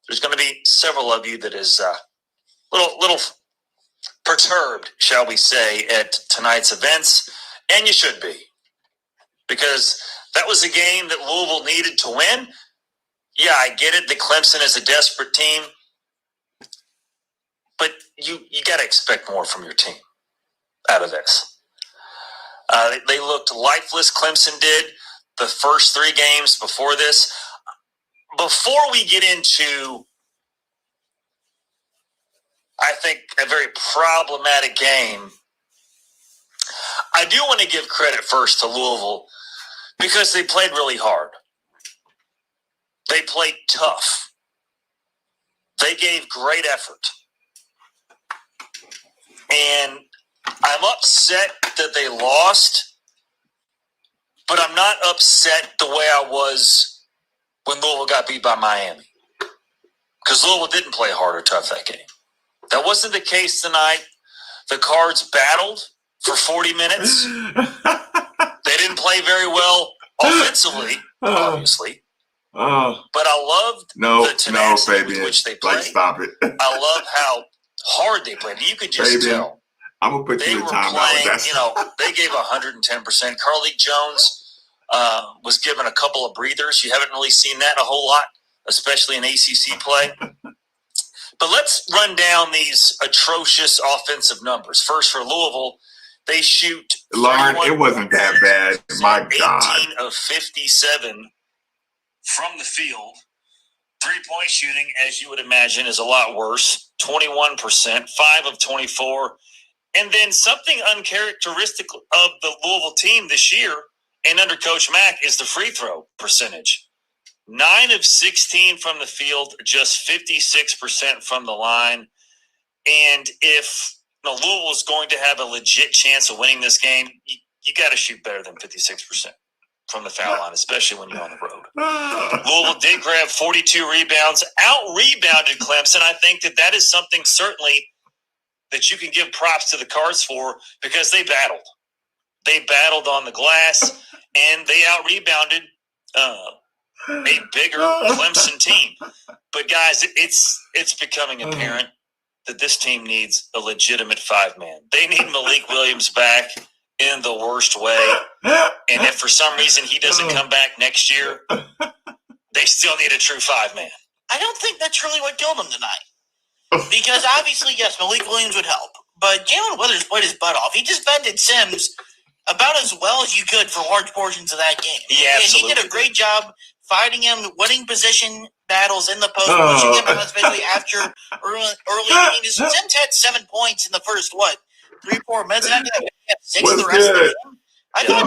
there's going to be several of you that is little perturbed, shall we say, at tonight's events, and you should be, because that was a game that Louisville needed to win. Yeah, I get it that Clemson is a desperate team, but you got to expect more from your team out of this. They looked lifeless, Clemson did, the first 3 games before this. Before we get into, I think, a very problematic game, I do want to give credit first to Louisville because they played really hard. They played tough. They gave great effort. And I'm upset that they lost, but I'm not upset the way I was when Louisville got beat by Miami. Because Louisville didn't play hard or tough that game. That wasn't the case tonight. The Cards battled for 40 minutes. They didn't play very well offensively, obviously. But I loved the tenacity with which they played. Stop it. I love how hard they played. You could just tell. I'm going to put you in timeout. They gave 110%. Carlik Jones was given a couple of breathers. You haven't really seen that a whole lot, especially in ACC play. But let's run down these atrocious offensive numbers. First, for Louisville, they shoot. Lauren, it wasn't that bad. My God. 18 of 57 from the field. 3-point shooting, as you would imagine, is a lot worse. 21%, 5 of 24. And then something uncharacteristic of the Louisville team this year and under Coach Mack is the free throw percentage. 9 of 16 from the field, just 56% from the line. And if Louisville is going to have a legit chance of winning this game, you got to shoot better than 56% from the foul line, especially when you're on the road. Louisville did grab 42 rebounds, out-rebounded Clemson. I think that is something certainly that you can give props to the Cards for because they battled. They battled on the glass, and they out-rebounded a bigger Clemson team. But, guys, it's becoming apparent that this team needs a legitimate 5-man. They need Malik Williams back in the worst way. And if for some reason he doesn't come back next year, they still need a true 5-man. I don't think that's really what killed him tonight. Because obviously, yes, Malik Williams would help. But Jalen Withers played his butt off. He defended Sims about as well as you could for large portions of that game. Yeah, absolutely. And he did a great job fighting him, winning position battles in the post, pushing him, especially after early innings. Sims had 7 points in the first, 3-4 minutes? And after that, he had 6 the rest of the game. I thought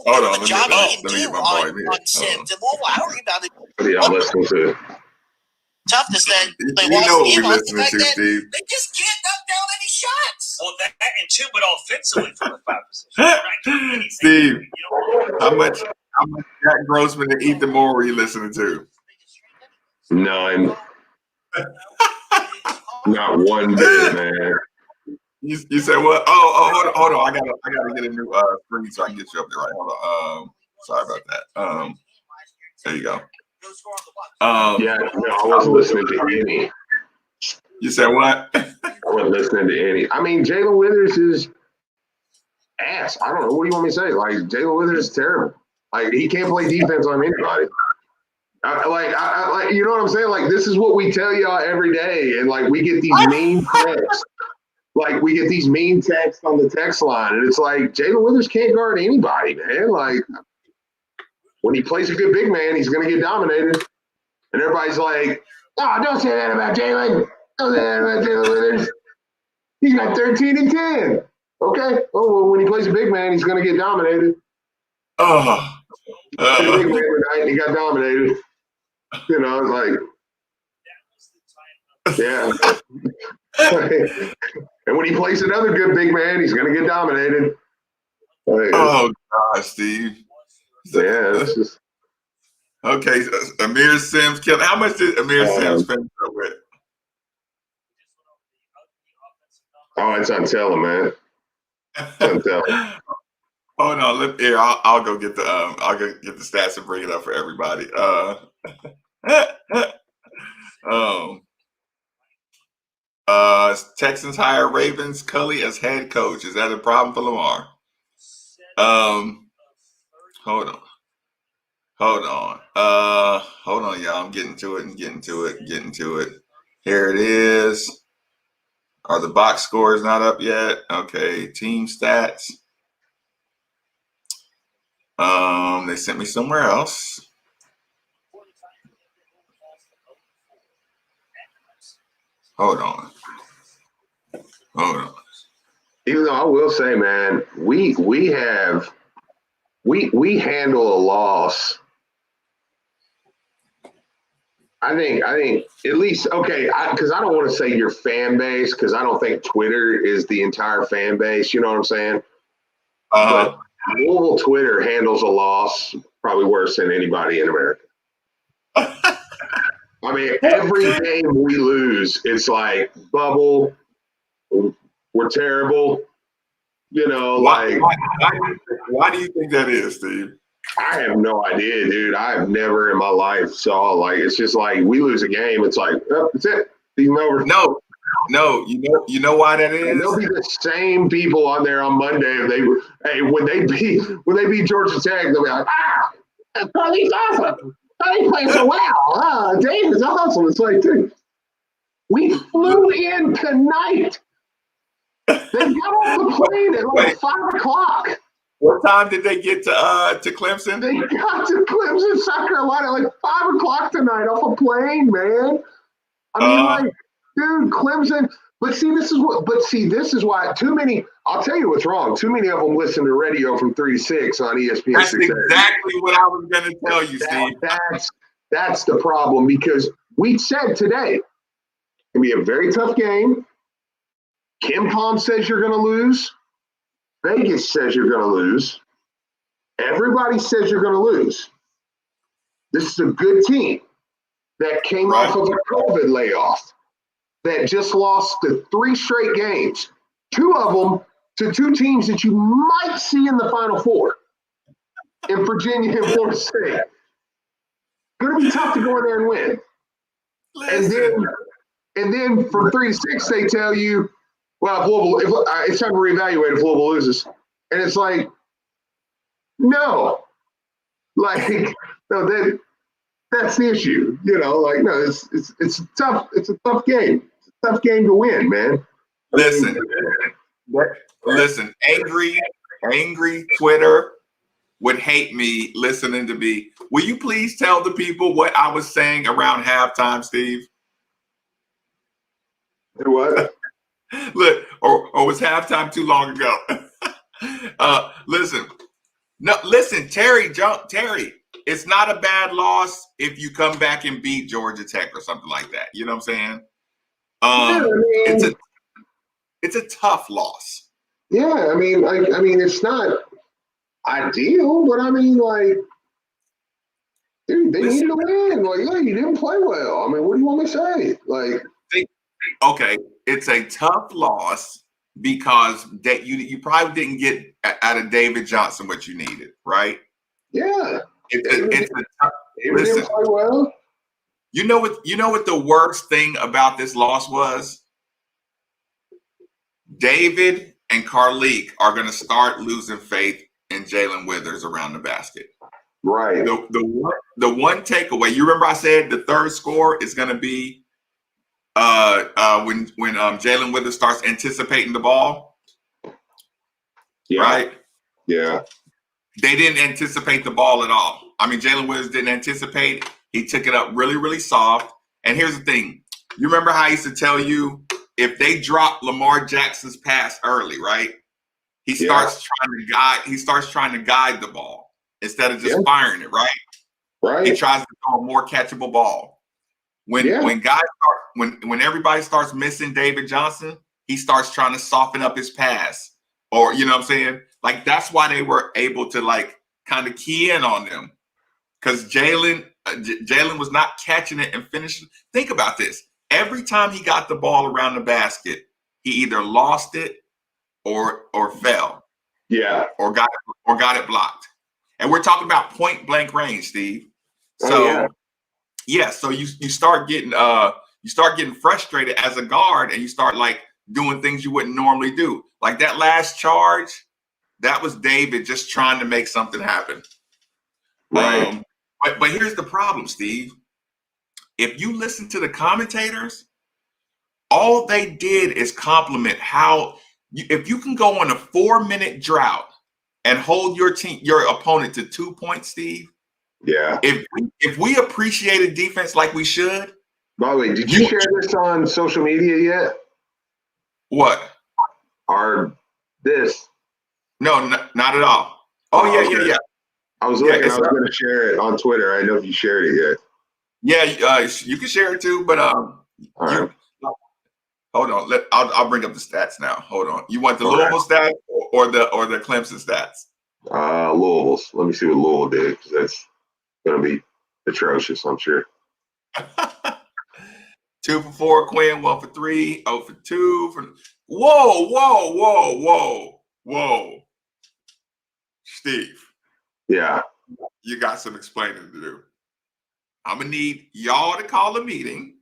hold on, the job he can do on Sims. And Louisville out-rebounded. Yeah, I'm listening to it. Toughness that they lost the game on the fact that they just can't knock down any shots. Well, that and two, but offensively from the 5 position. Steve, how much Jack Grossman and Ethan Moore were you listening to? None. Not one bit, man. You said what? Oh, hold on. I gotta get a new screen so I can get you up there. Right, hold on. Sorry about that. There you go. Yeah, no, I wasn't listening to any. You said what? I wasn't listening to any. I mean, Jalen Withers is ass. I don't know. What do you want me to say? Like, Jalen Withers is terrible. Like, he can't play defense on anybody. You know what I'm saying? Like, this is what we tell y'all every day, and like we get these mean texts. Like, we get these mean texts on the text line, and it's like Jalen Withers can't guard anybody, man. Like, when he plays a good big man, he's going to get dominated. And everybody's like, oh, don't say that about Jalen. Don't say that about Jalen Withers. He's got 13 and 10. Okay. Oh, well, when he plays a big man, he's going to get dominated. Big man tonight, he got dominated. You know, it's like, yeah. And when he plays another good big man, he's going to get dominated. Like, oh, God, Steve. Yeah, this is okay. Amir Sims killed. How much did Amir Sims finish up with? Oh, it's untelling, man. It's untelling. Oh no! Here, I'll go get the stats and bring it up for everybody. Texans hire Ravens Cully as head coach. Is that a problem for Lamar? Hold on. Hold on, y'all. I'm getting to it. Here it is. Are the box scores not up yet? Okay, team stats. They sent me somewhere else. Hold on. Even though I will say, man, we handle a loss. I think at least because I don't want to say your fan base, because I don't think Twitter is the entire fan base. You know what I'm saying? But Louisville Twitter handles a loss probably worse than anybody in America. I mean, every game we lose, it's like bubble. We're terrible. You know, why do you think that is, Steve? I have no idea, dude. I have never in my life saw, like, it's just like we lose a game. It's like, oh, that's it. Season over. No. You know why that is? And they'll be the same people on there on Monday. When they beat Georgia Tech, they'll be like, Charlie's awesome. Charlie plays so well. David's awesome. It's like, dude, we flew in tonight. They got off the plane at like 5 o'clock. What time did they get to Clemson? They got to Clemson, South Carolina, like 5 o'clock tonight off a plane, man. I mean, like, dude, Clemson. But see, this is why too many. I'll tell you what's wrong. Too many of them listen to radio from 3 to 6 on ESPN. That's exactly what I was going to tell you, Steve. That's the problem, because we said today it's gonna be a very tough game. Kim Palm says you're going to lose. Vegas says you're going to lose. Everybody says you're going to lose. This is a good team that came off of a COVID layoff, that just lost the 3 straight games, 2 of them to 2 teams that you might see in the Final Four, in Virginia and Florida State. Going to be tough to go in there and win. And then from 3 to 6, they tell you, well, if it's time to reevaluate if Louisville loses. And it's like, no. Like, no, that's the issue. You know, like, no, it's tough. It's a tough game. It's a tough game to win, man. Listen, angry Twitter would hate me listening to me. Will you please tell the people what I was saying around halftime, Steve? What? Look, or was halftime too long ago? Listen, Terry, it's not a bad loss if you come back and beat Georgia Tech or something like that. You know what I'm saying? It's a tough loss. Yeah, I mean, it's not ideal, but I mean, like, dude, they needed to win. Like, yeah, you didn't play well. I mean, what do you want me to say? Like, okay, it's a tough loss because that you probably didn't get out of David Johnson what you needed, right? Yeah. Listen, didn't play well. You know what the worst thing about this loss was? David and Carleek are going to start losing faith in Jalen Withers around the basket. Right. The one takeaway, you remember I said the third score is going to be when Jalen Withers starts anticipating the ball. Yeah. Right? Yeah. They didn't anticipate the ball at all. I mean, Jalen Withers didn't anticipate. He took it up really, really soft. And here's the thing. You remember how I used to tell you, if they drop Lamar Jackson's pass early, right? He starts trying to guide the ball instead of just firing it, right? Right. He tries to throw a more catchable ball. When everybody starts missing David Johnson, he starts trying to soften up his pass. Or, you know what I'm saying? Like, that's why they were able to, like, kind of key in on them. Because Jalen was not catching it and finishing. Think about this. Every time he got the ball around the basket, he either lost it or fell. Yeah. Or got it blocked. And we're talking about point blank range, Steve. So so you start getting frustrated as a guard, and you start like doing things you wouldn't normally do. Like that last charge, that was David just trying to make something happen. Right. But here's the problem, Steve. If you listen to the commentators, all they did is compliment how if you can go on a 4-minute drought and hold your opponent to 2 points, Steve. Yeah. If we appreciated defense like we should. By the way, did you share this on social media yet? What? This? No, not at all. Oh, yeah. I was looking. I was going to share it on Twitter. I don't know if you shared it yet. Yeah, you can share it too, but all right. Hold on. I'll bring up the stats now. Hold on. You want the Louisville stats or the Clemson stats? Louisville's. Let me see what Louisville did, because that's going to be atrocious, I'm sure. 2 for 4, Quinn. 1 for 3. 0 for 2. Whoa, Steve. Yeah. You got some explaining to do. I'm gonna need y'all to call a meeting.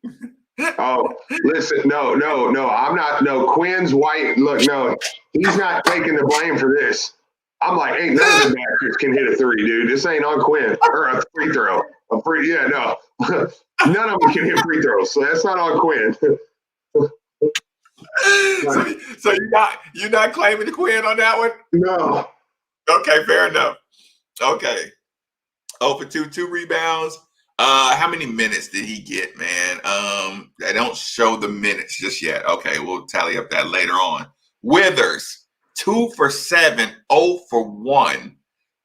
Oh, listen, no, I'm not. No, Quinn's white. Look, no, he's not taking the blame for this. I'm like, ain't none of the bastards can hit a 3, dude. This ain't on Quinn or a free throw. No, none of them can hit free throws, so that's not on Quinn. So you're not claiming the Quinn on that one? No. Okay, fair enough. Okay, 0 for 2, 2 rebounds. How many minutes did he get, man? They don't show the minutes just yet. Okay, we'll tally up that later on. Withers, 2 for 7, 0 for 1,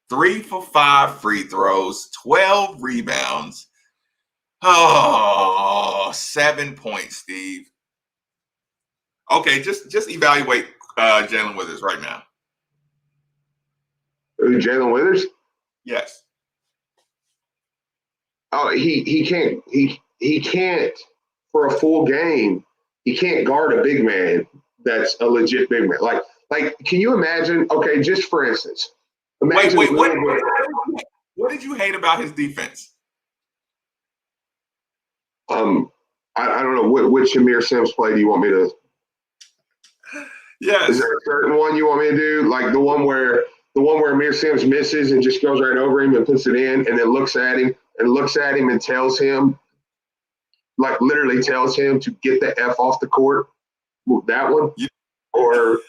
3 for 5 free throws, 12 rebounds. Oh, 7 points, Steve. Okay, just evaluate Jalen Withers right now. Jalen Withers? Yes. Oh, he can't for a full game. He can't guard a big man that's a legit big man. Like, can you imagine? Okay, just for instance, imagine. Wait. What did you hate about his defense? I don't know which Shamir Sims play do you want me to? Yes. Is there a certain one you want me to do? Like the one where Amir Sims misses and just goes right over him and puts it in, and then looks at him and tells him, like literally tells him to get the F off the court. That one? Or,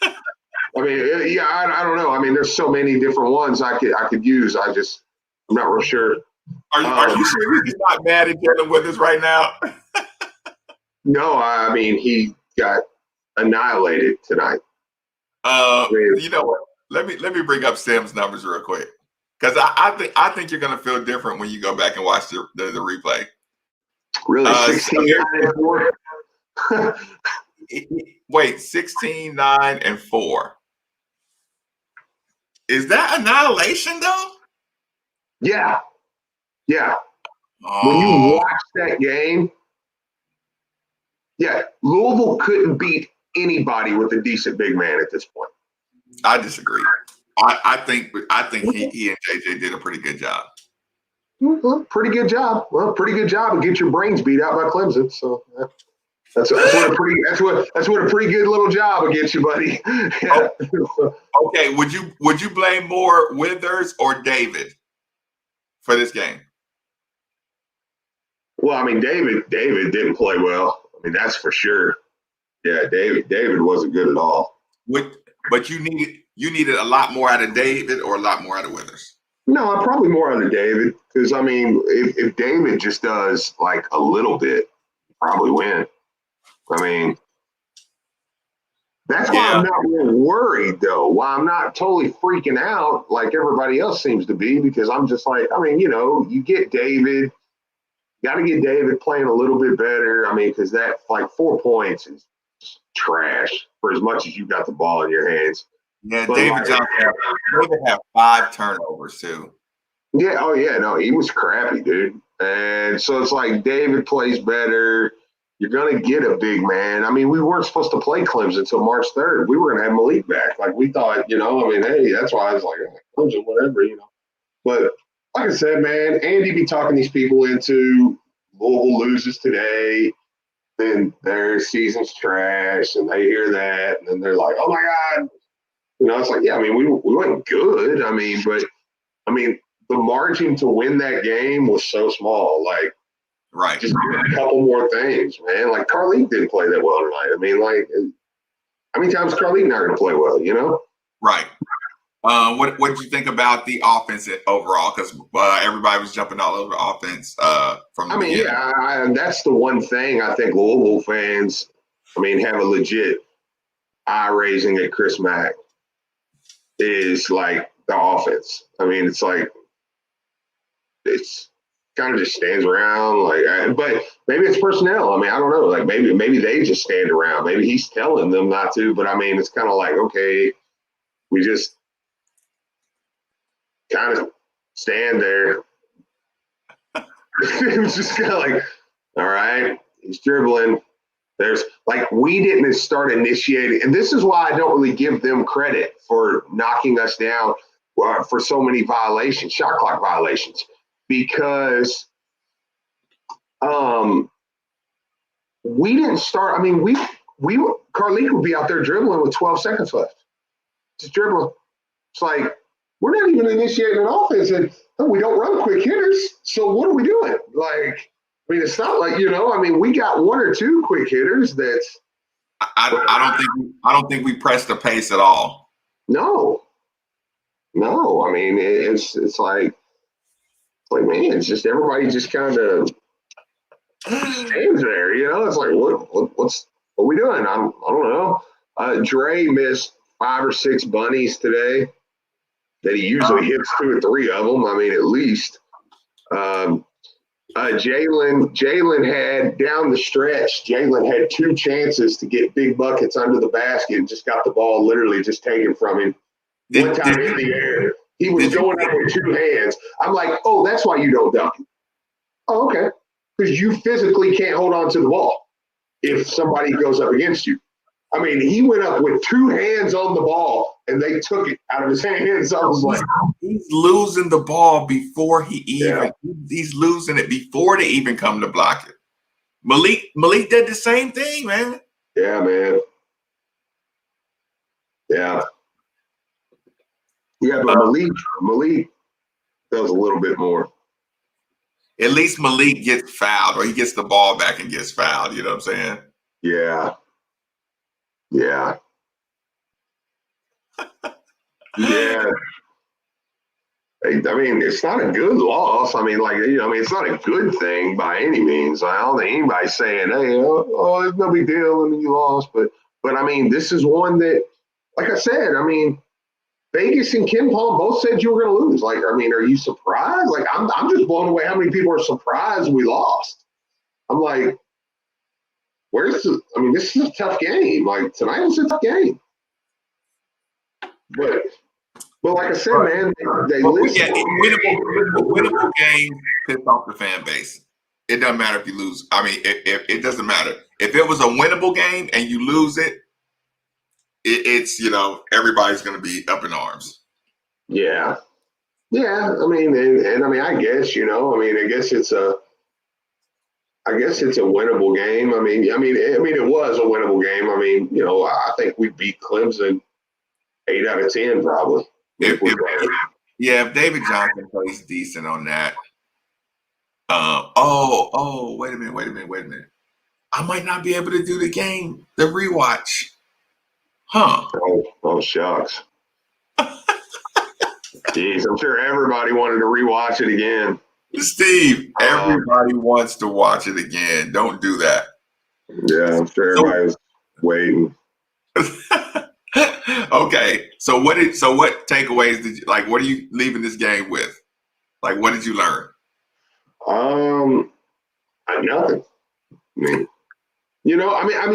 I mean, yeah, I don't know. I mean, there's so many different ones I could use. I'm not real sure. Are you sure he's not mad at Jalen Withers right now? No, I mean, he got annihilated tonight. You know what? Let me bring up Sims' numbers real quick, because I think you're gonna feel different when you go back and watch the replay. Really, 16, 9, and 4. Wait, 16, 9, and 4. Is that annihilation though? Yeah. Oh. When you watch that game, yeah, Louisville couldn't beat anybody with a decent big man at this point. I disagree. I think he and JJ did a pretty good job. Well, pretty good job. And get your brains beat out by Clemson. So that's what a pretty good little job will get you, buddy. Yeah. Okay, would you blame more Withers or David for this game? Well, I mean, David didn't play well. I mean, that's for sure. Yeah, David wasn't good at all. But you needed a lot more out of David or a lot more out of Withers? No, probably more out of David, because I mean, if David just does like a little bit, probably win. I mean, that's why I'm not real worried, though. Why I'm not totally freaking out like everybody else seems to be, because I'm just like, I mean, you get David. Got to get David playing a little bit better. I mean, because that like 4 points is trash for as much as you got the ball in your hands. Yeah, but David Johnson have 5 turnovers too. Yeah, oh yeah, no, he was crappy, dude. And so it's like David plays better. You're gonna get a big man. I mean, we weren't supposed to play Clemson until March 3rd. We were gonna have Malik back. Like we thought, I mean, hey, that's why I was like, Clemson, whatever, But like I said, man, Andy be talking these people into Louisville loses today. then their season's trash, and they hear that, and then they're like, "Oh my God!" It's like, yeah, I mean, we weren't good. I mean, but I mean, the margin to win that game was so small. Like, right, just a couple more things, man. Like Carleton didn't play that well tonight. I mean, like, how many times Carleton not going to play well? Right. What did you think about the offense overall? Because everybody was jumping all over the offense from the beginning. Yeah, that's the one thing I think Louisville fans, have a legit eye raising at Chris Mack is like the offense. It's like it's kind of just stands around, but maybe it's personnel. I don't know. Like maybe they just stand around. Maybe he's telling them not to. But it's kind of like, okay, we just kind of stand there. It was just kind of like, all right, he's dribbling. There's we didn't start initiating, and this is why I don't really give them credit for knocking us down for so many violations, shot clock violations, because we didn't start. Carleton would be out there dribbling with 12 seconds left, just dribbling. It's like, we're not even initiating an offense, and we don't run quick hitters. So what are we doing? It's not like, we got one or two quick hitters that's. I don't think we pressed the pace at all. No. It's like, man, it's just everybody just kind of stands there, It's like, what are we doing? I don't know. Dre missed 5 or 6 bunnies today that he usually hits 2 or 3 of them. At least. Jalen had down the stretch. Jalen had 2 chances to get big buckets under the basket and just got the ball literally just taken from him. One time in the air, he was going up with 2 hands. I'm like, oh, that's why you don't dunk. Oh, okay, because you physically can't hold on to the ball if somebody goes up against you. He went up with 2 hands on the ball, and they took it out of his hands. I was like, he's losing the ball before he even. Yeah. He's losing it before they even come to block it. Malik did the same thing, man. Yeah, man. Yeah. Yeah, but Malik does a little bit more. At least Malik gets fouled, or he gets the ball back and gets fouled. You know what I'm saying? Yeah. Yeah. Yeah. It's not a good loss. It's not a good thing by any means. I don't think anybody's saying, hey, it's no big deal. You lost. But this is one that, like I said, Vegas and Ken Palm both said you were going to lose. Are you surprised? I'm just blown away how many people are surprised we lost. I'm like, this is a tough game. Tonight was a tough game. But like I said, man, they listen. Yeah, a winnable game pissed off the fan base. It doesn't matter if you lose. It doesn't matter. If it was a winnable game and you lose it, it's everybody's going to be up in arms. Yeah. Yeah. I guess, I guess it's a winnable game. It was a winnable game. I think we beat Clemson 8 out of 10 probably. If David Johnson plays decent on that. Wait a minute. I might not be able to do the game, the rewatch. Huh. Oh shucks. Jeez, I'm sure everybody wanted to rewatch it again. Steve, everybody wants to watch it again. Don't do that. Yeah, I'm sure everybody's waiting. Okay. So what takeaways did you what are you leaving this game with? What did you learn? Nothing.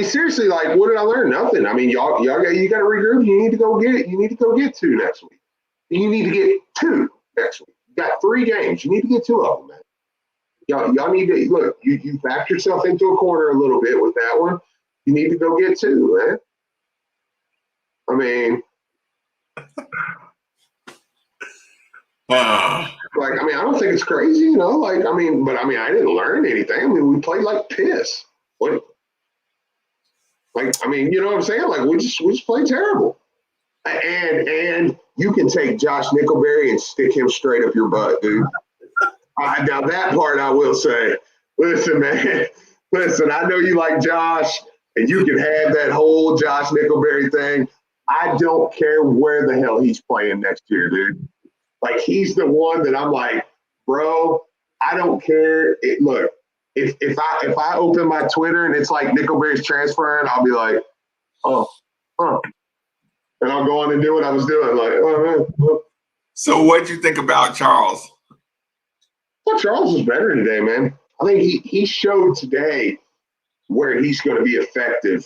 Seriously, what did I learn? Nothing. Y'all you got to regroup. You need to go get 2 next week. You need to get 2 next week. You got 3 games. You need to get 2 of them, man. Y'all need to look. You backed yourself into a corner a little bit with that one. You need to go get 2, man. I don't think it's crazy, but I didn't learn anything. We played like piss. What Like, I mean, you know what I'm saying? Like, we just play terrible. And you can take Josh Nickelberry and stick him straight up your butt, dude. Now that part I will say, listen, man, listen, I know you like Josh, and you can have that whole Josh Nickelberry thing. I don't care where the hell he's playing next year, dude. Like, he's the one that I'm like, bro, I don't care. Look, if I open my Twitter and it's like Nickelberry's transferring, I'll be like, oh, huh. And I'll go on and do what I was doing. Like, oh, man. So what'd you think about Charles? Well, Charles is better today, man. I think he showed today where he's going to be effective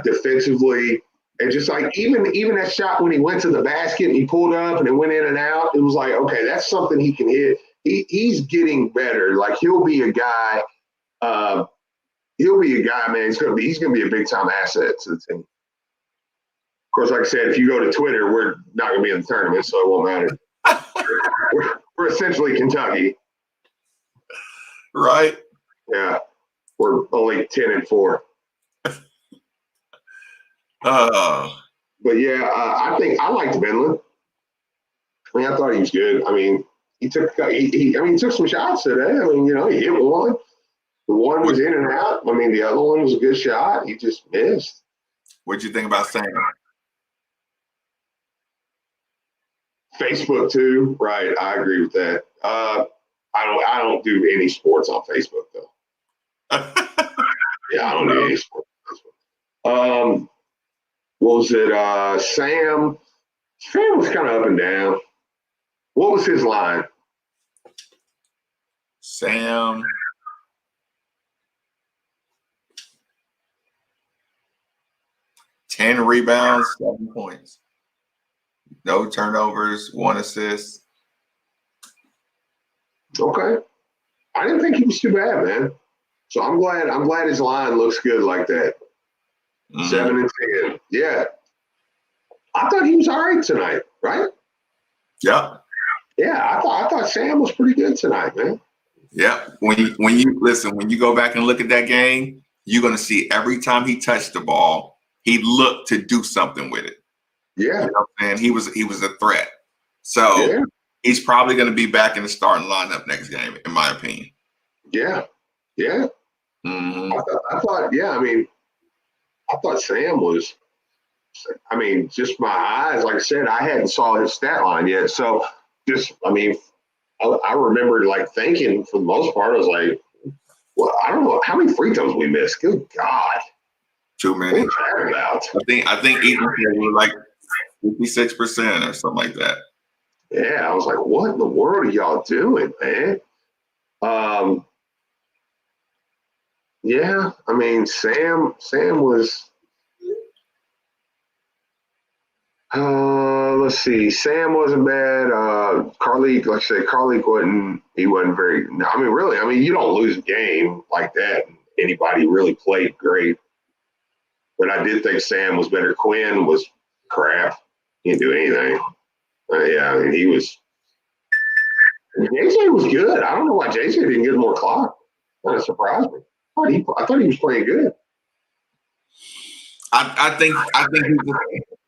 defensively. And just like even that shot when he went to the basket and he pulled up and it went in and out, it was like, okay, that's something he can hit. He's getting better. Like, he'll be a guy, man. He's gonna be a big time asset to the team. Of course, like I said, if you go to Twitter, we're not gonna be in the tournament, so it won't matter. we're essentially Kentucky. Right. Yeah. We're only 10-4. But yeah, I think I liked Benlin. I mean, I thought he was good. I mean, he took some shots today. I mean, you know, he hit one. The one was in and out. I mean, the other one was a good shot. He just missed. What'd you think about Sam? Facebook too, right? I agree with that. I don't do any sports on Facebook though. Yeah, I don't do any sports on Facebook. What was it? Sam was kind of up and down. What was his line? Sam. Ten rebounds, 7 points. No turnovers, 1 assist. Okay. I didn't think he was too bad, man. So I'm glad his line looks good like that. 7 and 10. Yeah. I thought he was all right tonight, right? Yeah. Yeah, I thought Sam was pretty good tonight, man. Yeah. When you go back and look at that game, you're gonna see every time he touched the ball, he looked to do something with it. Yeah. You know what I'm saying? He was a threat. So he's probably gonna be back in the starting lineup next game, in my opinion. Yeah. Yeah. Mm-hmm. I thought Sam was, I mean, just my eyes, like I said, I hadn't saw his stat line yet. So just, I mean, I remember like thinking for the most part, I was like, well, I don't know how many free throws we missed. Good God. Too many. What's that about? I think Eaton was like 56% or something like that. Yeah, I was like, what in the world are y'all doing, man? Yeah, I mean, Sam was. Let's see. Sam wasn't bad. Carleek, like I said, Carleek wasn't very. No, I mean, really, I mean, you don't lose a game like that. Anybody really played great, but I did think Sam was better. Quinn was crap. He didn't do anything. Yeah, I mean, he was. JJ was good. I don't know why JJ didn't get more clock. That surprised me. I thought he was playing good. I think he's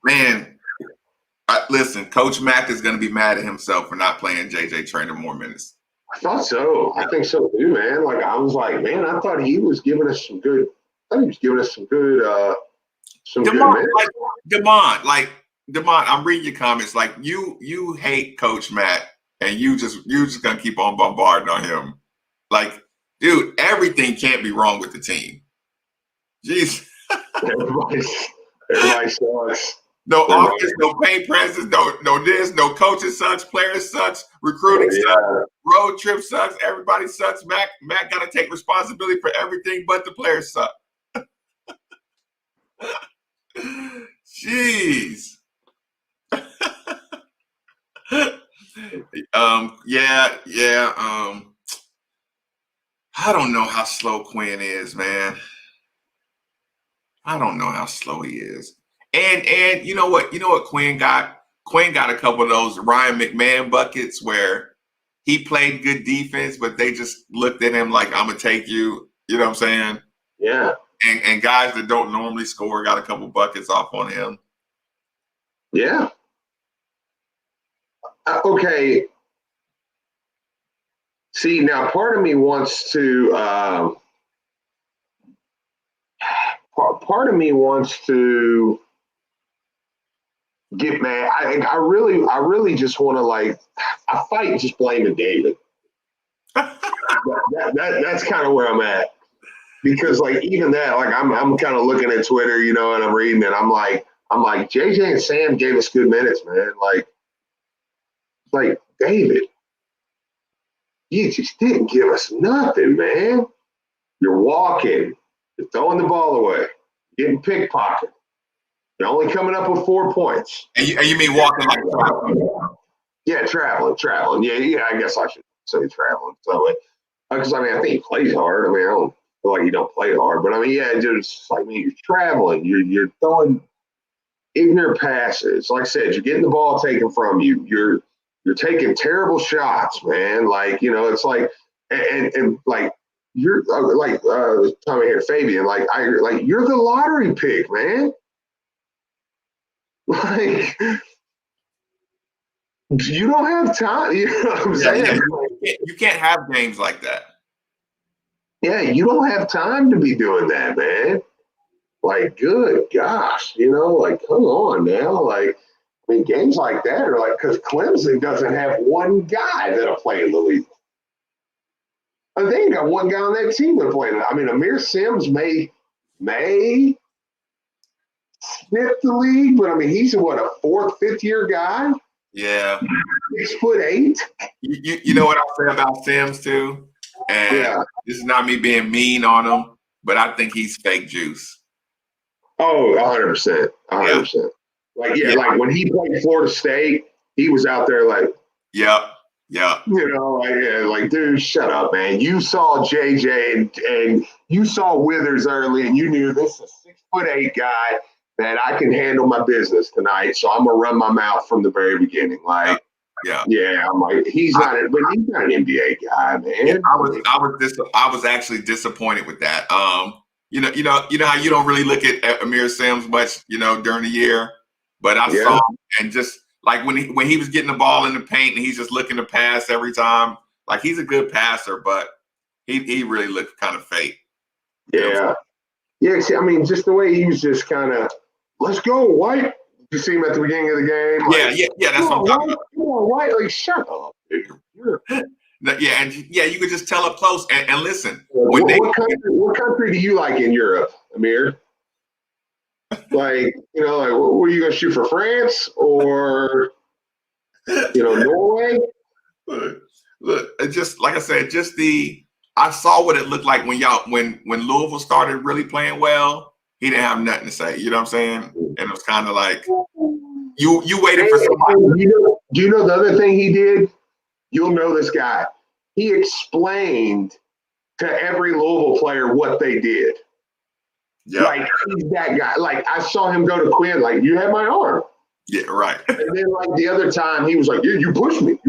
man. Listen, Coach Mack is going to be mad at himself for not playing JJ Traynor more minutes. I thought so. I think so too, man. Like, I was like, man, I thought he was giving us some good. I thought he was giving us some good Demont, I'm reading your comments. Like, you hate Coach Matt, and you just gonna keep on bombarding on him. Like, dude, everything can't be wrong with the team. Jeez. Everybody sucks. No offense, no pay presence, no this, no coaching sucks, players sucks, recruiting sucks, road trip sucks, everybody sucks. Matt got to take responsibility for everything but the players suck. Jeez. I don't know how slow Quinn is, man. I don't know how slow he is. And you know what Quinn got? Quinn got a couple of those Ryan McMahon buckets where he played good defense, but they just looked at him like, I'm gonna take you. You know what I'm saying? Yeah. and guys that don't normally score got a couple buckets off on him. Yeah. Okay. See, now part of me wants to get mad. I really just want to I fight just blaming David. That's kind of where I'm at, because even that, I'm kind of looking at Twitter, and I'm reading it. I'm like JJ and Sam gave us good minutes, man. Like David, you just didn't give us nothing, man. You're walking, you're throwing the ball away, getting pickpocketed. You're only coming up with 4 points. And you mean walking like traveling? Yeah, traveling. Yeah, I guess I should say traveling. So, because I think he plays hard. I don't feel like he don't play hard, but just you're traveling. You're throwing ignorant passes. Like I said, you're getting the ball taken from you. You're taking terrible shots, man. It's and you're Tommy here, Fabian. You're the lottery pick, man. You don't have time. You know what I'm saying? You can't have games like that. Yeah, you don't have time to be doing that, man. Good gosh, come on now. Games like that are because Clemson doesn't have one guy that'll play in the league. They ain't got one guy on that team that'll play in it. Amir Sims may sniff the league, but he's a 4th, 5th year guy. Yeah. 6'8". You know what I'll say about Sims too? And this is not me being mean on him, but I think he's fake juice. Oh, 100%. 100%. When he played Florida State, he was out there Yep. Dude, shut up, man. You saw JJ and you saw Withers early, and you knew this is a 6'8" guy that I can handle my business tonight, so I'm gonna run my mouth from the very beginning. I'm he's not an NBA guy, man. Yeah, I was actually disappointed with that. You know how you don't really look at Amir Sims much, during the year, but I saw him, and just when he was getting the ball in the paint and he's just looking to pass every time, he's a good passer, but he really looked kind of fake. Yeah. Yeah, see, just the way he was just kind of, let's go, White. You see him at the beginning of the game? Yeah, that's what I'm talking about. Come on, White, shut up, dude. You could just tell up close and listen. What country do you like in Europe, Amir? What are you going to shoot for, France or, Norway? Look, just like I said, I saw what it looked like when Louisville started really playing well. He didn't have nothing to say. You know what I'm saying? And it was kind of you waited for somebody. Do you know the other thing he did? You'll know this guy. He explained to every Louisville player what they did. Yeah. He's that guy. I saw him go to Quinn, you had my arm. Yeah, right. And then the other time he was like, yeah, you pushed me.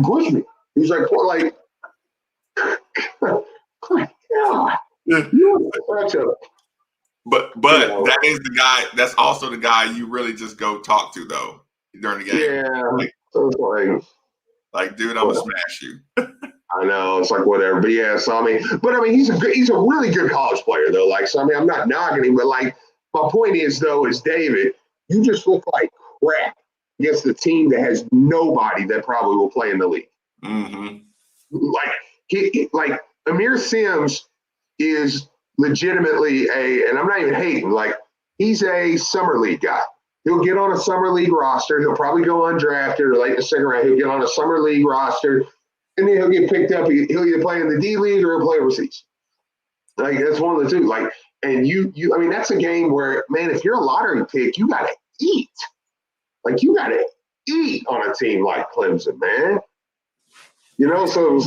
He's like, God, you were such a. But that is the guy. That's also the guy you really just go talk to though during the game. Yeah, dude, I'm gonna smash you. I know, it's whatever. But yeah, so he's a really good college player though. I'm not knocking him, but my point is David, you just look like crap against the team that has nobody that probably will play in the league. Mm-hmm. Amir Sims is legitimately and I'm not even hating, he's a summer league guy. He'll get on a summer league roster. He'll probably go undrafted or late in the second round. He'll get on a summer league roster, and then he'll get picked up. He'll either play in the D League or he'll play overseas. That's one of the two. And that's a game where, man, if you're a lottery pick, you gotta eat. You gotta eat on a team like Clemson, man. So it was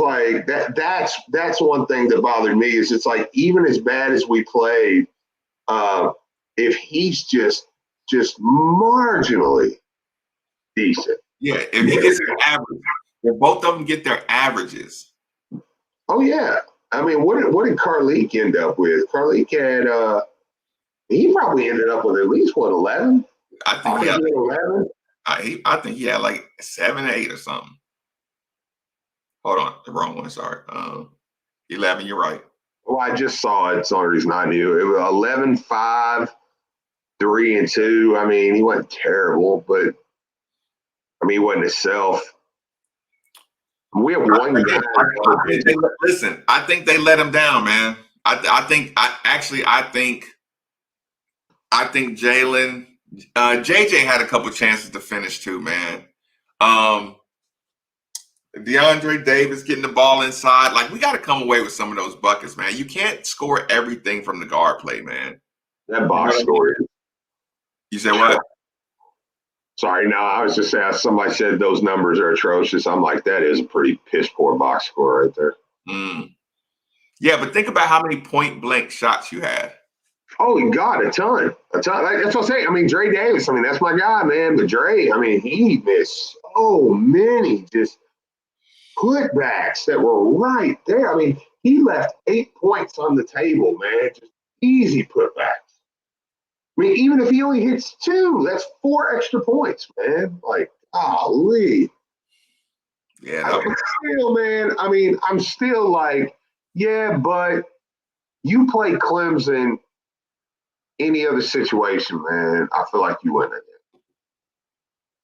that's one thing that bothered me is it's even as bad as we played, if he's just marginally decent. Yeah, if he gets an average, if both of them get their averages. Oh yeah. What did Carleek end up with? Carleek had He probably ended up with at least 11. I think he had 11. I think he had like 7 or 8 or something. Hold on, the wrong one. Sorry, 11. You're right. Well, I just saw it. It's the only reason I knew. It was 11, 5, 3, and 2. I mean, he wasn't terrible, but I mean, he wasn't himself. We have one guy. Listen, I think they let him down, man. I think Jalen, JJ had a couple chances to finish too, man. DeAndre Davis getting the ball inside. Like, we got to come away with some of those buckets, man. You can't score everything from the guard play, man. That box score. You said what? Sorry, no, I was just saying, somebody said those numbers are atrocious. I'm like, that is a pretty piss poor box score right there. Yeah, but think about how many point blank shots you had. Oh, God, a ton. Like, that's what I'm saying. I mean, Dre Davis, I mean, that's my guy, man. But Dre, I mean, he missed so many just putbacks that were right there. I mean, he left 8 points on the table, man. Just easy putbacks. I mean, even if he only hits 2, that's 4 extra points, man. Like, golly. Yeah, I mean, I'm still like, yeah, but you play Clemson any other situation, man, I feel like you win it.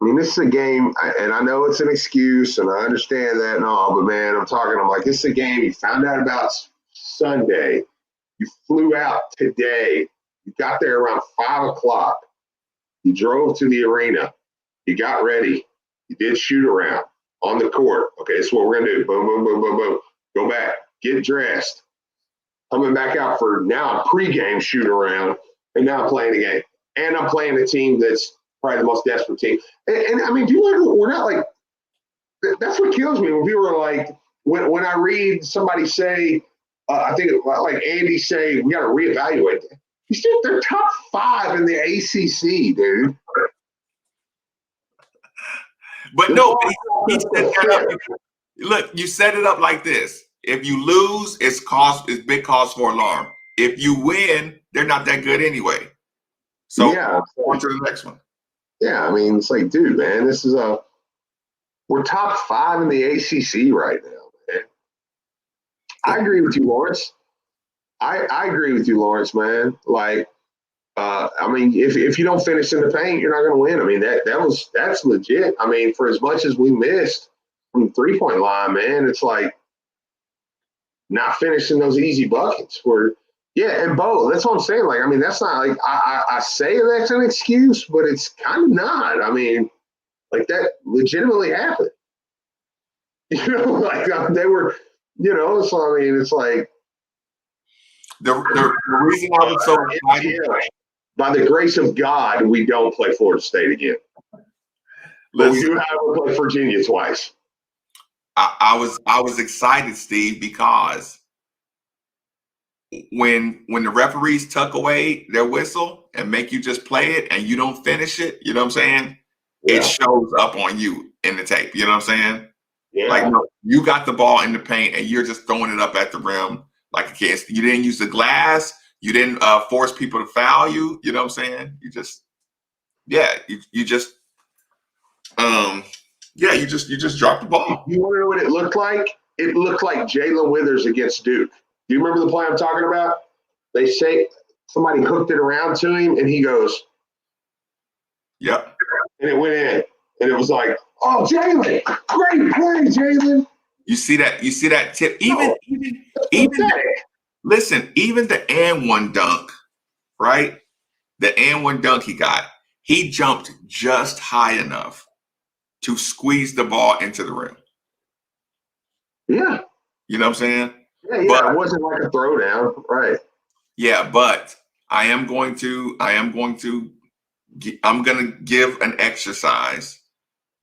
I mean, this is a game, and I know it's an excuse, and I understand that and all, but, man, I'm like, this is a game you found out about Sunday. You flew out today. You got there around 5 o'clock. You drove to the arena. You got ready. You did shoot around on the court. Okay, this is what we're going to do. Boom, boom, boom, boom, boom. Go back. Get dressed. Coming back out for now a pregame shoot around, and now I'm playing the game. And I'm playing a team that's probably the most desperate team. And I mean, do you know, we're not like, that's what kills me when people are like, when I read somebody say, I think like Andy say, we got to reevaluate. They're top 5 in the ACC, dude. But no, he set that up. Look, you set it up like this. If you lose, it's big cause for alarm. If you win, they're not that good anyway. So yeah, on to the next one. Yeah, I mean, it's like, dude, man, we're top 5 in the ACC right now, man. I agree with you, Lawrence. I agree with you, Lawrence, man. Like, I mean, if you don't finish in the paint, you're not going to win. I mean, that's legit. I mean, for as much as we missed from the 3-point line, man, it's like not finishing those easy buckets. And Bo, that's what I'm saying. Like, I mean, that's not like I say that's an excuse, but it's kind of not. I mean, like, that legitimately happened. You know, like they were, you know. So I mean, it's like the reason I was so excited. By the grace of God, we don't play Florida State again. But we do have to play Virginia twice. I was excited, Steve, because when the referees tuck away their whistle and make you just play it and you don't finish it, you know what I'm saying? Yeah. It shows up on you in the tape. You know what I'm saying? Yeah. Like, you got the ball in the paint and you're just throwing it up at the rim like a kid. You didn't use the glass. You didn't force people to foul you. You know what I'm saying? You just dropped the ball. You want to know what it looked like? It looked like Jalen Withers against Duke. Do you remember the play I'm talking about? They say somebody hooked it around to him, and he goes, "Yep," and it went in, and it was like, "Oh, Jalen, great play, Jalen." You see that tip? Even listen, even the and one dunk, right? The and one dunk he jumped just high enough to squeeze the ball into the rim. Yeah. You know what I'm saying? Yeah, but it wasn't like a throwdown, right? Yeah, but I'm going to give an exercise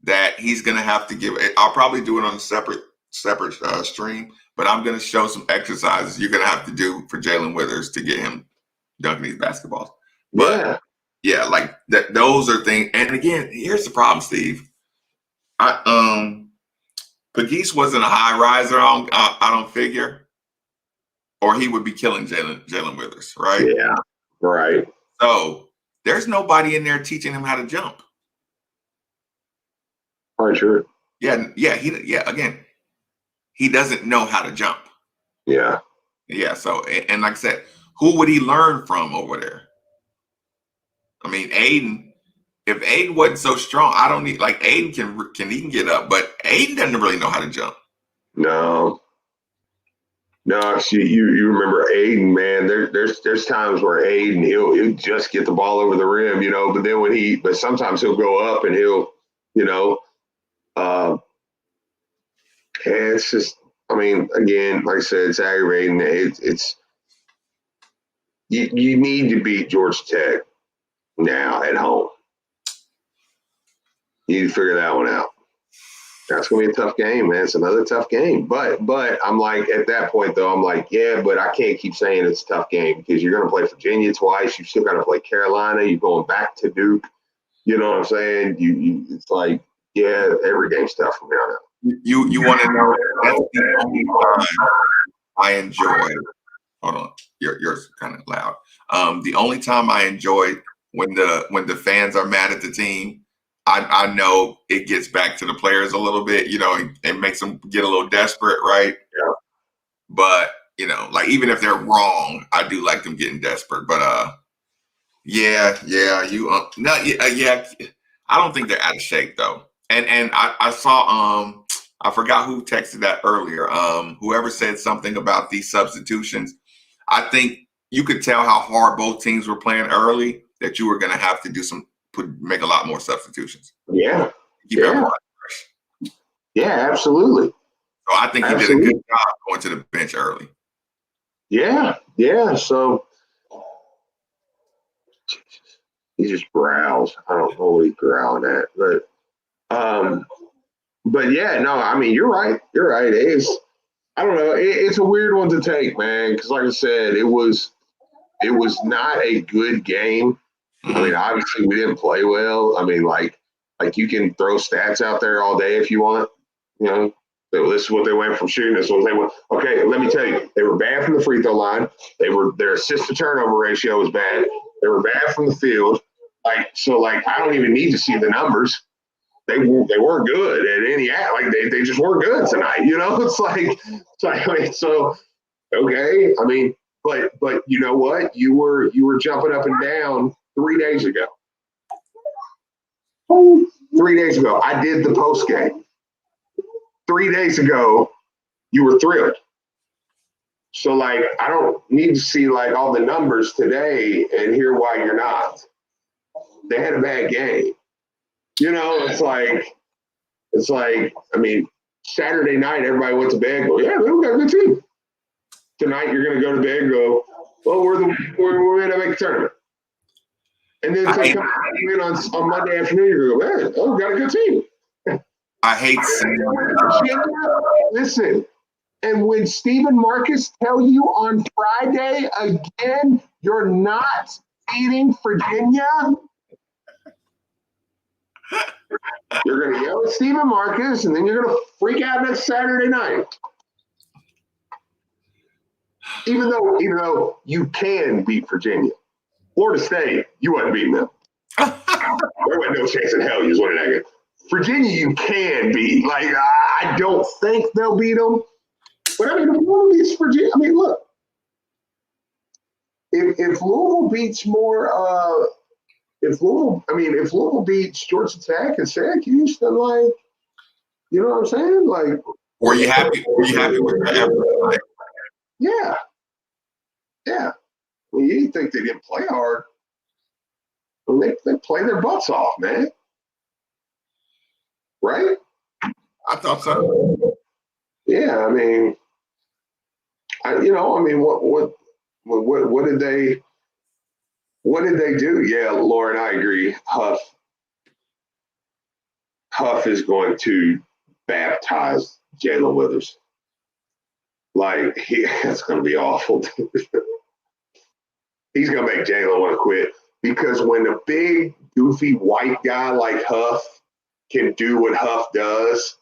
that he's going to have to give. I'll probably do it on a separate stream, but I'm going to show some exercises you're going to have to do for Jalen Withers to get him dunking these basketballs. But yeah, like that. Those are things. And again, here's the problem, Steve. Pegues wasn't a high riser. I don't figure, or he would be killing Jalen Withers, right? Yeah, right. So there's nobody in there teaching him how to jump. Right, sure. Yeah. Again, he doesn't know how to jump. Yeah. Yeah. So, and like I said, who would he learn from over there? I mean, Aiden. If Aiden wasn't so strong, I don't need like Aiden can get up, but Aiden doesn't really know how to jump. No, you remember Aiden, man. There's times where Aiden he'll just get the ball over the rim, but then but sometimes he'll go up and he'll, and it's just, I mean, again, like I said, it's aggravating. It's you need to beat Georgia Tech now at home. You need to figure that one out. That's gonna be a tough game, man. It's another tough game. But I'm like, at that point though, I'm like, yeah, but I can't keep saying it's a tough game because you're gonna play Virginia twice. You still gotta play Carolina. You're going back to Duke. You know what I'm saying? It's like, yeah, every game's tough from here on out. You want to know? That's the only time I enjoy. Hold on, yours kind of loud. The only time I enjoy when the fans are mad at the team. I know it gets back to the players a little bit, and makes them get a little desperate, right? Yeah. But, like even if they're wrong, I do like them getting desperate. But yeah, I don't think they're out of shape though. And I saw I forgot who texted that earlier. Whoever said something about these substitutions. I think you could tell how hard both teams were playing early that you were going to have to do make a lot more substitutions. Yeah. Keep everybody fresh. Yeah, absolutely. So I think he did a good job going to the bench early. Yeah. So he just growls. I don't know what he's growling at, but yeah, no, I mean, you're right. It is. I don't know. It's a weird one to take, man, because like I said, it was not a good game. I mean, obviously we didn't play well. I mean, like you can throw stats out there all day if you want. So this is what they went from shooting. This is what they went. Okay, let me tell you, they were bad from the free throw line. Their assist to turnover ratio was bad. They were bad from the field. I don't even need to see the numbers. They weren't good at any they just weren't good tonight. It's like I mean, so okay. I mean, but you know what? You were jumping up and down 3 days ago. 3 days ago, I did the post game. 3 days ago, you were thrilled. So I don't need to see all the numbers today and hear why you're not. They had a bad game. It's like I mean, Saturday night everybody went to bed. Go, yeah, we got a good team. Tonight you're going to go to bed and go, well, we're going to make a tournament. And then they come in on Monday afternoon, you're going, man, we got a good team. I hate seeing Listen, and when Stephen Marcus tell you on Friday again, you're not beating Virginia, you're going to yell at Stephen Marcus, and then you're going to freak out next Saturday night. Even though you can beat Virginia. Florida State, you wasn't beating them. There wasn't no chance in hell you was winning that game. Virginia, you can beat. I don't think they'll beat them. But I mean, if Louisville beats Virginia, I mean, look. If Louisville beats if Louisville beats Georgia Tech and Syracuse, then you know what I'm saying? Were you happy with your effort? Yeah. Yeah. I mean, you didn't think they didn't play hard. Well, they play their butts off, man. Right? I thought so. Yeah, I mean, what did they do? Yeah, Lauren, I agree. Huff is going to baptize Jalen Withers. It's going to be awful. He's going to make Jalen want to quit because when a big, goofy white guy like Huff can do what Huff does,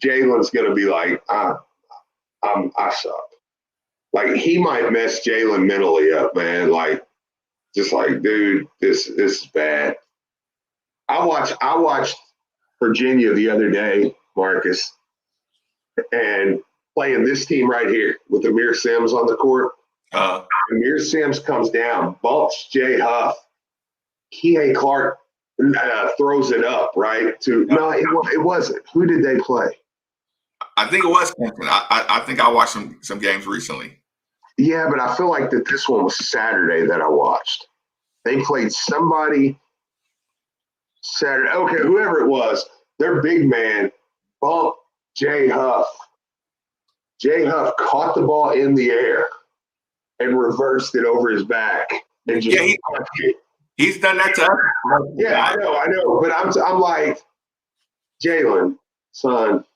Jalen's going to be like, I suck. Like he might mess Jalen mentally up, man. Like just like, dude, this is bad. I watched Virginia the other day, Marcus, and playing this team right here with Amir Sims on the court. Amir Sims comes down, bumps Jay Huff. Kihei Clark throws it up, right? No, it wasn't. Who did they play? I think it was Clemson. I think I watched some games recently. Yeah, but I feel like that this one was Saturday that I watched. They played somebody Saturday. Okay, whoever it was, their big man bumped Jay Huff. Jay Huff caught the ball in the air and reversed it over his back and just he's done that to us. Yeah, I know. But I'm like, Jalen, son,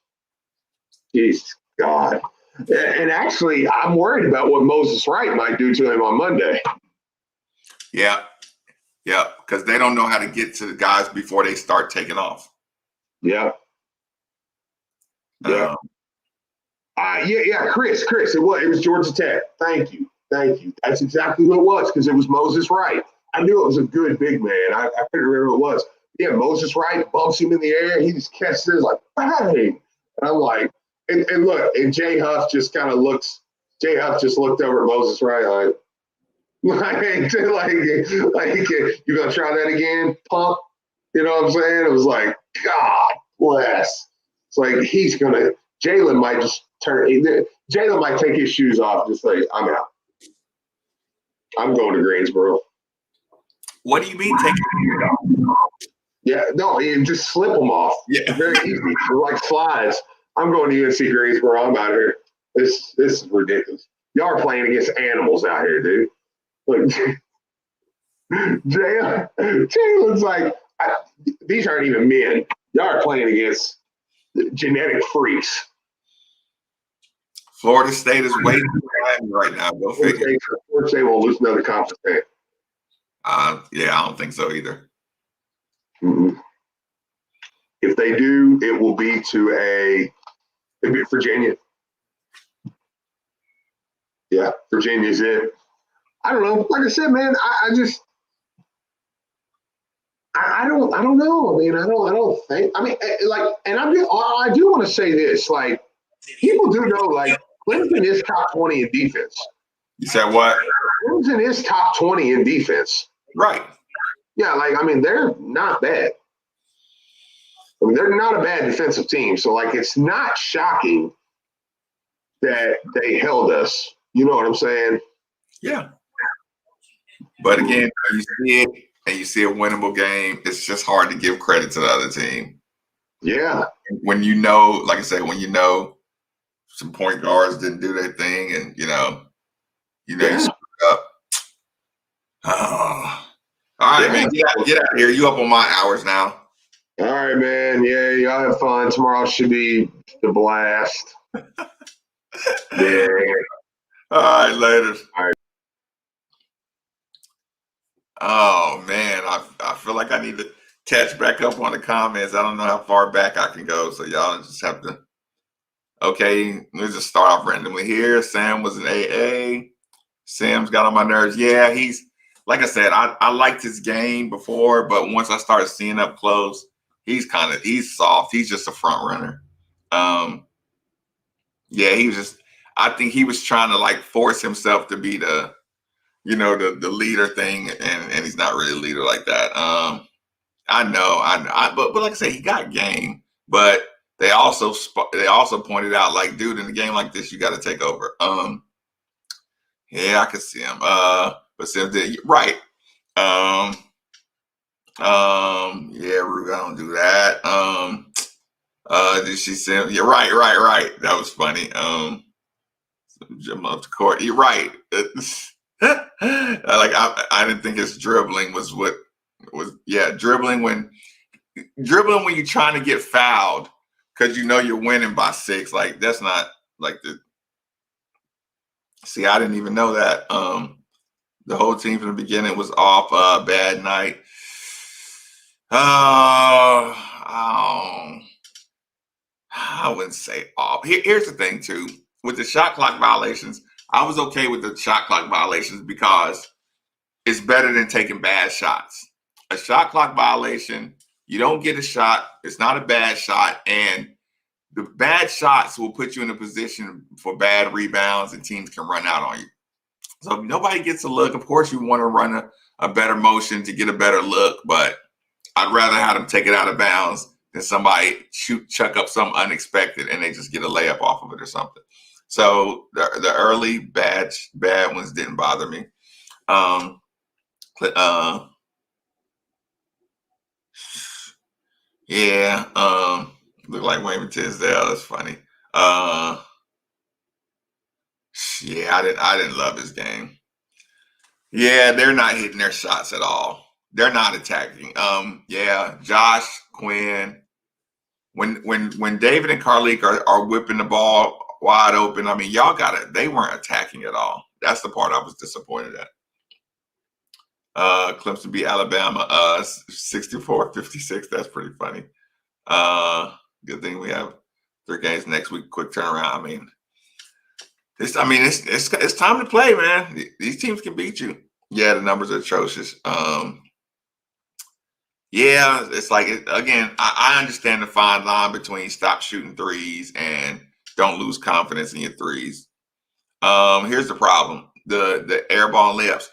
Jesus God. And actually, I'm worried about what Moses Wright might do to him on Monday. Yeah, because they don't know how to get to the guys before they start taking off. Yeah. Chris, it was Georgia Tech. Thank you. That's exactly who it was because it was Moses Wright. I knew it was a good big man. I couldn't remember who it was. Yeah, Moses Wright bumps him in the air. He just catches it like, bang. And I'm like, and look, and Jay Huff just kind of looks. Jay Huff just looked over at Moses Wright like you gonna try that again, punk? You know what I'm saying? It was like, God bless. It's like Jalen might just Jalen might take his shoes off, just like, I'm out. I'm going to Greensboro. What do you mean take your shoes off? Yeah, no, you just slip them off. Yeah, very easy. They're like slides. I'm going to UNC Greensboro. I'm out here. This is ridiculous. Y'all are playing against animals out here, dude. Like, Jalen's like, these aren't even men. Y'all are playing against genetic freaks. Florida State is waiting right now. Go figure. Florida State won't lose another conference game. Yeah, I don't think so either. Mm-hmm. If they do, it will be to Virginia. Yeah, Virginia's it. I don't know. Like I said, man, I don't know. I mean, I don't think. I mean, like, and I do want to say this. Like, people do know, like, Clemson is top 20 in defense. You said what? Clemson is top 20 in defense. Right. Yeah, like, I mean, they're not bad. I mean, they're not a bad defensive team. So, like, it's not shocking that they held us. You know what I'm saying? Yeah. But again, you see it and you see a winnable game, it's just hard to give credit to the other team. Yeah. When you know, like I said, when you know some point guards didn't do their thing and, you screwed up. Oh. All right, man. Get out of here. You up on my hours now. All right, man. Yeah, y'all have fun. Tomorrow should be the blast. Yeah. All right, later. All right. Oh, man. I feel like I need to catch back up on the comments. I don't know how far back I can go, so y'all just have to. Okay, let's just start off randomly here. Sam was an AA. Sam's got on my nerves. Yeah, he's, like I said, I liked his game before, but once I started seeing up close, he's soft. He's just a front runner. Yeah, I think he was trying to like force himself to be the leader thing, and he's not really a leader like that. I know, but like I say, he got game, but they also pointed out, like, dude, in a game like this, you got to take over. Yeah, I could see him. But Sim did right. Yeah, Ruga, I don't do that. Did she say? Yeah, right. That was funny. Jump off the court. You're right. Like I didn't think his dribbling was what was. Yeah, dribbling when you're trying to get fouled because you're winning by 6. Like, that's not like the. See, I didn't even know that. The whole team from the beginning was off. Bad night. I wouldn't say off. Here's the thing too. With the shot clock violations, I was okay with the shot clock violations because it's better than taking bad shots. A shot clock violation, you don't get a shot. It's not a bad shot. And the bad shots will put you in a position for bad rebounds and teams can run out on you. So if nobody gets a look, of course you want to run a better motion to get a better look, but I'd rather have them take it out of bounds than somebody chuck up something unexpected and they just get a layup off of it or something. So the early bad ones didn't bother me. Look like Wayman Tisdale. That's funny. Yeah, I didn't love his game. Yeah, they're not hitting their shots at all. They're not attacking. Josh, Quinn. When David and Carlik are whipping the ball wide open, I mean, they weren't attacking at all. That's the part I was disappointed at. Clemson beat Alabama 64-56. That's pretty funny. Good thing we have 3 games next week. Quick turnaround. I mean, it's time to play, man. These teams can beat you. Yeah, the numbers are atrocious. It's like, again, I understand the fine line between stop shooting threes and don't lose confidence in your threes. Here's the problem: the air ball layups.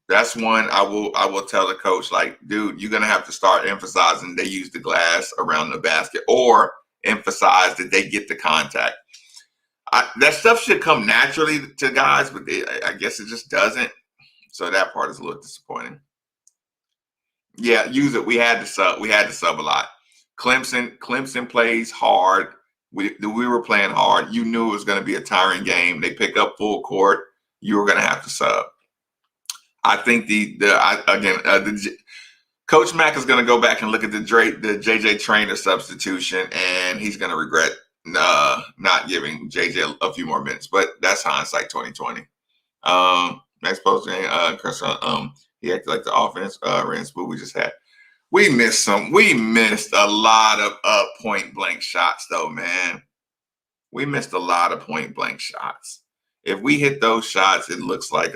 That's one I will tell the coach, like, dude, you're gonna have to start emphasizing they use the glass around the basket, or emphasize that they get the contact. That stuff should come naturally to guys, but I guess it just doesn't. So that part is a little disappointing. Yeah, use it. We had to sub a lot. Clemson plays hard. We were playing hard. You knew it was going to be a tiring game. They pick up full court. You were going to have to sub. I think Coach Mack is going to go back and look at the JJ Traynor substitution, and he's going to regret not giving JJ a few more minutes. But that's hindsight 2020. Next post game, Chris, he acted like the offense ran smooth. We just had. We missed a lot of point blank shots, though, man. We missed a lot of point blank shots. If we hit those shots, it looks like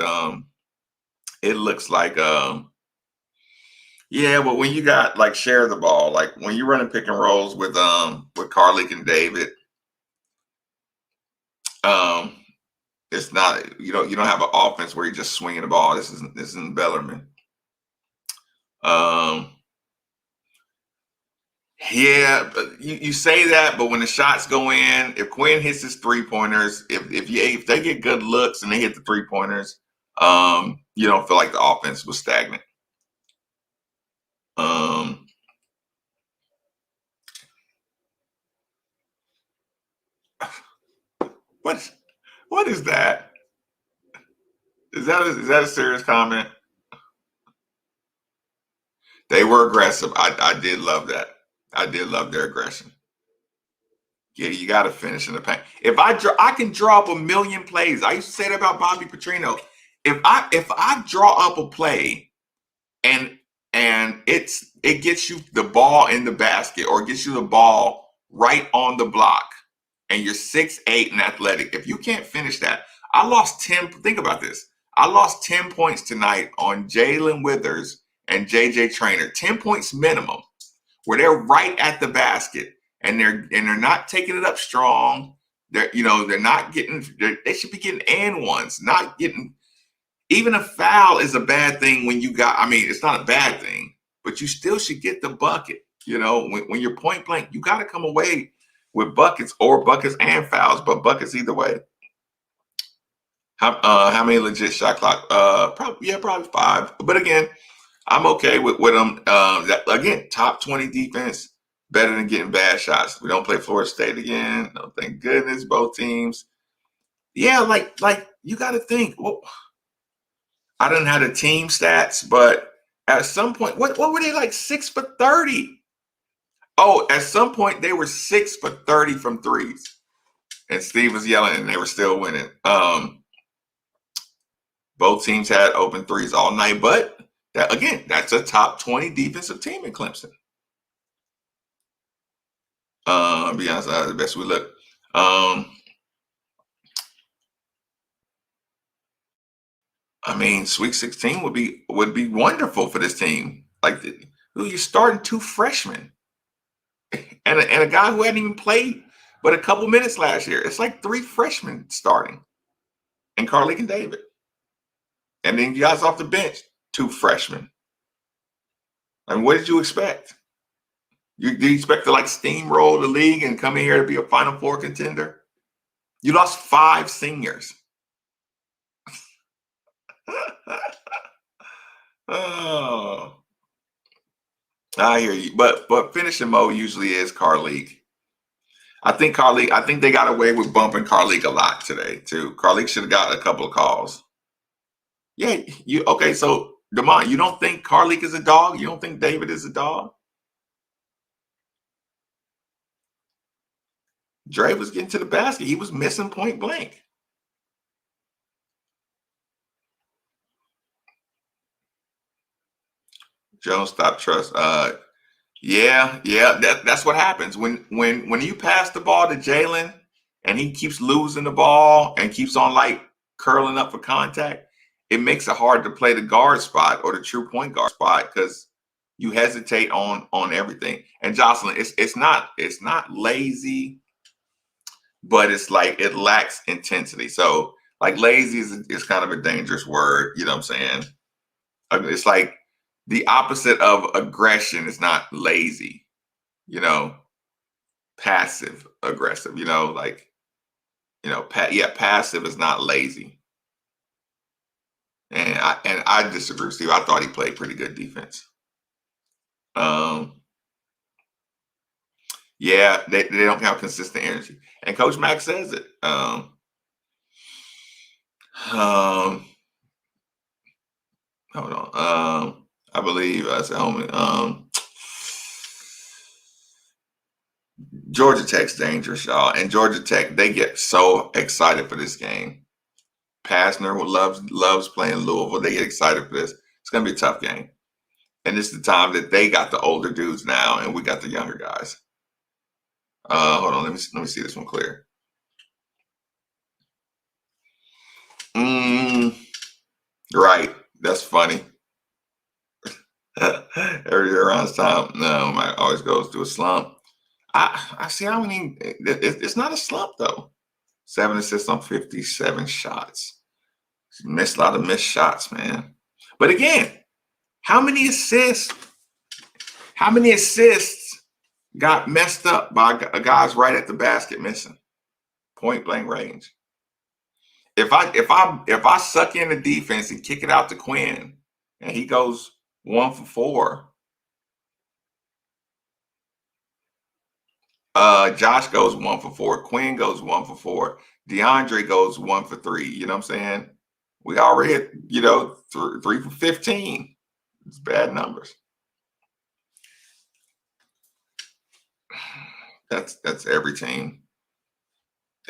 but when you got like share the ball, like when you're running pick and rolls with Carlik and David, it's not, you don't have an offense where you're just swinging the ball. This isn't Bellarmine. You say that, but when the shots go in, if Quinn hits his 3-pointers, if they get good looks and they hit the 3-pointers, you don't feel like the offense was stagnant. What is that? Is that a serious comment? They were aggressive. I did love that. I did love their aggression. Yeah, you got to finish in the paint. If I can draw up a million plays. I used to say that about Bobby Petrino. If I draw up a play and it gets you the ball in the basket or gets you the ball right on the block, and you're 6'8" and athletic, if you can't finish that, I lost 10. Think about this. I lost 10 points tonight on Jalen Withers and JJ Traynor. 10 points minimum, where they're right at the basket and they're not taking it up strong. They should be getting and ones, not getting. Even a foul is a bad thing when it's not a bad thing, but you still should get the bucket. When you're point blank, you got to come away with buckets and fouls, but buckets either way. How many legit shot clock? Probably 5. But again, I'm okay with them. Top 20 defense, better than getting bad shots. We don't play Florida State again. No, thank goodness, both teams. Yeah, like you got to think. Well, I don't have the team stats, but at some point, what were they, like 6 for 30? Oh, at some point they were 6 for 30 from threes, and Steve was yelling, and they were still winning. Both teams had open threes all night, but that's a top 20 defensive team in Clemson. Be honest, the best we look. I mean, Sweet 16 would be wonderful for this team. Like, who you starting 2 freshmen and a guy who hadn't even played but a couple minutes last year. It's like 3 freshmen starting, and Carlik and David, and then you guys off the bench, 2 freshmen. I mean, what did you expect? Do you expect to like steamroll the league and come in here to be a Final Four contender? You lost 5 seniors. Oh, I hear you. But finishing mode usually is Carlik. I think they got away with bumping Carlik a lot today too. Carlik should have got a couple of calls. Yeah, okay? So Demont, you don't think Carlik is a dog? You don't think David is a dog? Dre was getting to the basket. He was missing point blank. Jones stop trust. Yeah. That's what happens when you pass the ball to Jalen and he keeps losing the ball and keeps on like curling up for contact. It makes it hard to play the guard spot or the true point guard spot because you hesitate on everything. And Jocelyn, it's not lazy, but it's like it lacks intensity. So like lazy is kind of a dangerous word. You know what I'm saying? It's like the opposite of aggression is not lazy, passive aggressive, passive is not lazy. And I disagree with Steve. I thought he played pretty good defense. Yeah, they don't have consistent energy. And Coach Mack says it. Hold on. I believe I said Georgia Tech's dangerous, y'all. And Georgia Tech, they get so excited for this game. Passner loves playing Louisville. They get excited for this. It's going to be a tough game. And this is the time that they got the older dudes now, and we got the younger guys. Hold on, let me see this one clear. Right, that's funny. Every year around this time, no, Mike always goes through a slump. I see. I mean, it's not a slump though. 7 assists on 57 shots. Missed a lot of missed shots, man. But again, how many assists got messed up by guys right at the basket missing? Point blank range. If I suck in the defense and kick it out to Quinn and he goes 1 for 4. Josh goes 1 for 4. Quinn goes 1 for 4. DeAndre goes 1 for 3. You know what I'm saying? We already at, 3 for 15. It's bad numbers. That's every team.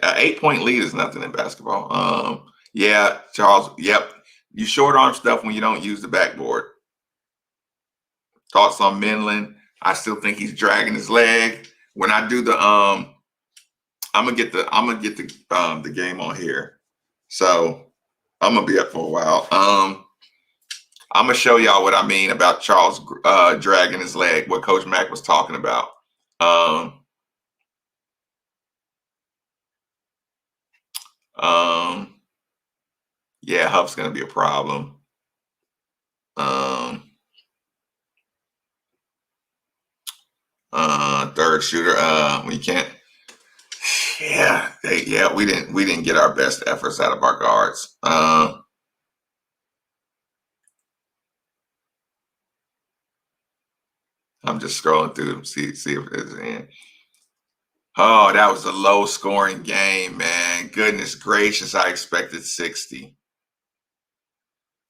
8-point lead is nothing in basketball. Yeah, Charles. Yep. You short arm stuff when you don't use the backboard. Thoughts on Minlin? I still think he's dragging his leg. When I do the I'm gonna get the game on here. So I'm gonna be up for a while. I'm gonna show y'all what I mean about Charles dragging his leg, what Coach Mack was talking about. Yeah, Huff's gonna be a problem. Third shooter, we can't. Yeah, we didn't get our best efforts out of our guards. I'm just scrolling through to see if there's any. Oh, that was a low scoring game, man. Goodness gracious, I expected 60.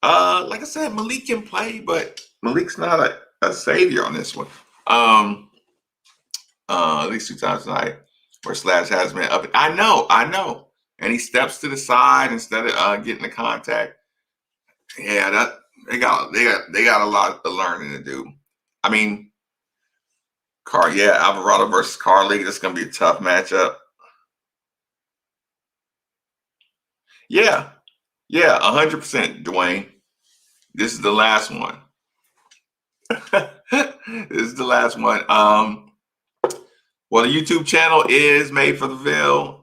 Like I said, Malik can play, but Malik's not a savior on this one. At least 2 times tonight where Slash has been up. I know. And he steps to the side instead of getting the contact. Yeah, they got a lot of learning to do. I mean, Alvarado versus Carly. That's gonna be a tough matchup. Yeah. Yeah, 100%, Dwayne. This is the last one. This is the last one. Well, the YouTube channel is made for the Ville,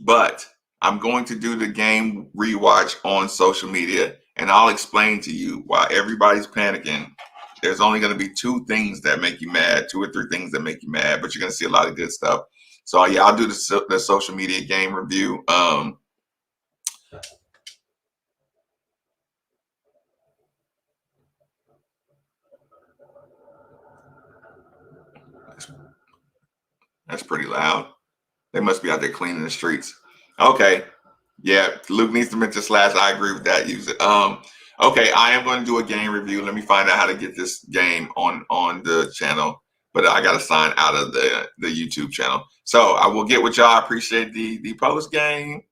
but I'm going to do the game rewatch on social media, and I'll explain to you why everybody's panicking. There's only going to be 2 things that make you mad, 2 or 3 things that make you mad, but you're going to see a lot of good stuff. So yeah, I'll do the social media game review. That's pretty loud. They must be out there cleaning the streets. Okay. Yeah, Luke needs to mention slash. I agree with that. Use it. Okay, I am going to do a game review. Let me find out how to get this game on the channel, but I got to sign out of the YouTube channel. So I will get with y'all. I appreciate the post game.